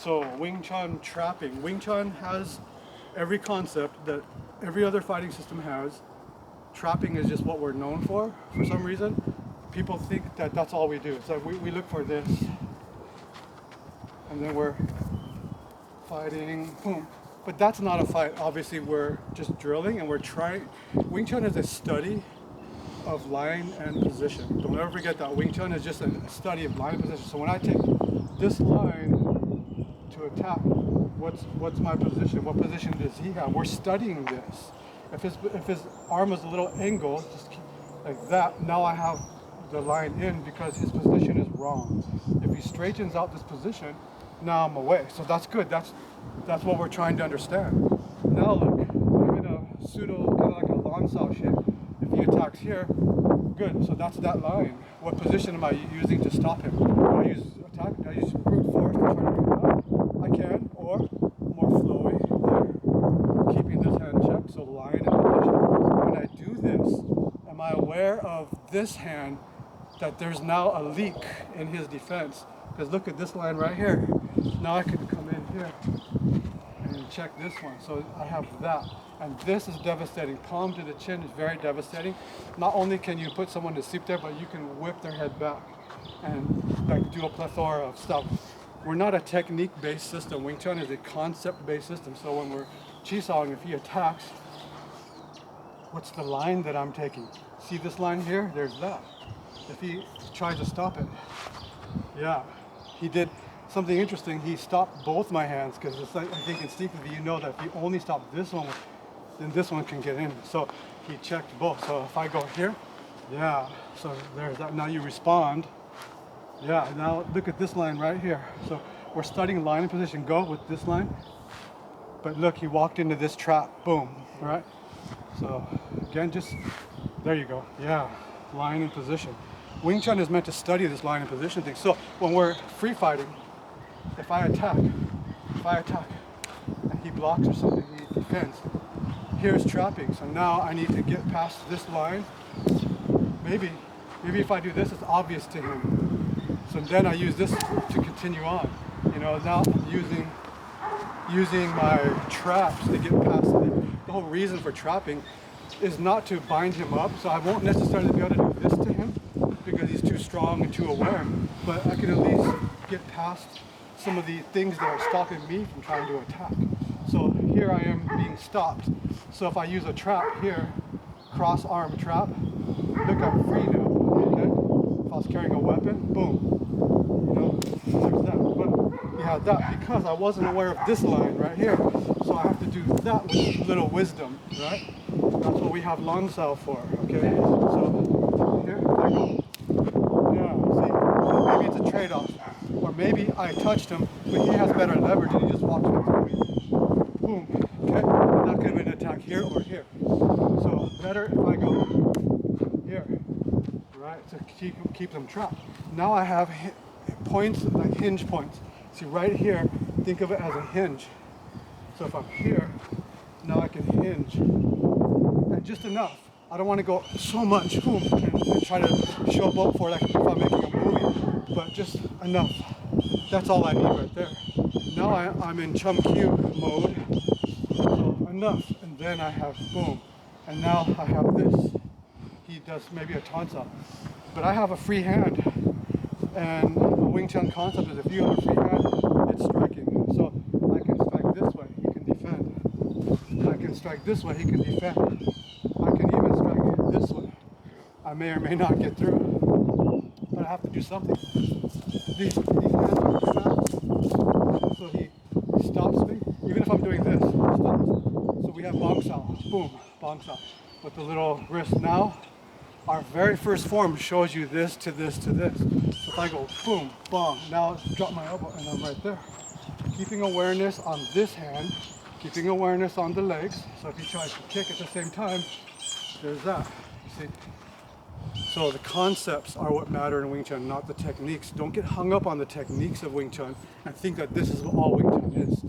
So Wing Chun trapping. Wing Chun has every concept that every other fighting system has. Trapping is just what we're known for some reason. People think that that's all we do. It's like we look for this, and then we're fighting, boom. But that's not a fight. Obviously, we're just drilling and we're trying. Wing Chun is a study of line and position. Don't ever forget that. Wing Chun is just a study of line and position. So when I take this line to attack, what's my position? What position does he have? We're studying this. If his arm is a little angle, just like that, now I have the line in because his position is wrong. If he straightens out this position, now I'm away. So that's good. That's what we're trying to understand. Now look, I'm in a pseudo, kind of like a lawn saw shape. If he attacks here, good. So that's that line. What position am I using to stop him? Do I use attack? Do I use brute force to try to do that? I can, or more flowy there, keeping this hand checked. So line and position. When I do this, am I aware of this hand that there's now a leak in his defense? Because look at this line right here. Now I can come in here and check this one. So I have that. And this is devastating. Palm to the chin is very devastating. Not only can you put someone to sleep there, but you can whip their head back and like do a plethora of stuff. We're not a technique-based system. Wing Chun is a concept-based system. So when we're chi-sawing, if he attacks, what's the line that I'm taking? See this line here? There's that. If he tries to stop it, yeah, he did something interesting. He stopped both my hands because it's like, I think instinctively you know that if you only stop this one, then this one can get in. So he checked both. So if I go here, yeah, so there's that. Now you respond. Yeah, now look at this line right here. So we're studying line and position. Go with this line. But look, he walked into this trap. Boom. All right. So again, just there you go. Yeah, line and position. Wing Chun is meant to study this line and position thing. So when we're free fighting, if I attack, and he blocks or something, he defends. Here's trapping. So now I need to get past this line. Maybe if I do this, it's obvious to him. So then I use this to continue on. You know, now I'm using my traps to get past it. The whole reason for trapping is not to bind him up. So I won't necessarily be able to do this to him because he's too strong and too aware. But I can at least get past some of the things that are stopping me from trying to attack. So here I am being stopped. So if I use a trap here, cross arm trap, look, I'm free now, okay? If I was carrying a weapon, boom, you know, there's that. But you have that because I wasn't aware of this line right here. So I have to do that with little wisdom, right? That's what we have long cell for, okay? So here I go. Yeah, see, maybe it's a trade-off. Or maybe I touched him, but he has better leverage and he just walked right through me. Boom, okay? And that could have been an attack here or here. So better if I go here, right? To keep them trapped. Now I have points, like hinge points. See right here, think of it as a hinge. So if I'm here, now I can hinge. And just enough. I don't want to go so much, boom, and try to show up for like if I'm making a movie. But just enough. That's all I need right there. Now I'm in Chum Q mode. So enough. And then I have boom. And now I have this. He does maybe a tansa. But I have a free hand. And a Wing Chun concept is if you have a free hand, it's striking. So I can strike this way, he can defend. I can strike this way, he can defend. I can even strike this way. I may or may not get through. But I have to do something. These hands are trapped, so he stops me. Even if I'm doing this, he stops. So we have bong sao, boom, bong sao, with the little wrist. Now, our very first form shows you this to this to this. So if I go boom, bong, now drop my elbow and I'm right there. Keeping awareness on this hand, keeping awareness on the legs. So if he tries to kick at the same time, there's that, you see. So the concepts are what matter in Wing Chun, not the techniques. Don't get hung up on the techniques of Wing Chun and think that this is what all Wing Chun is.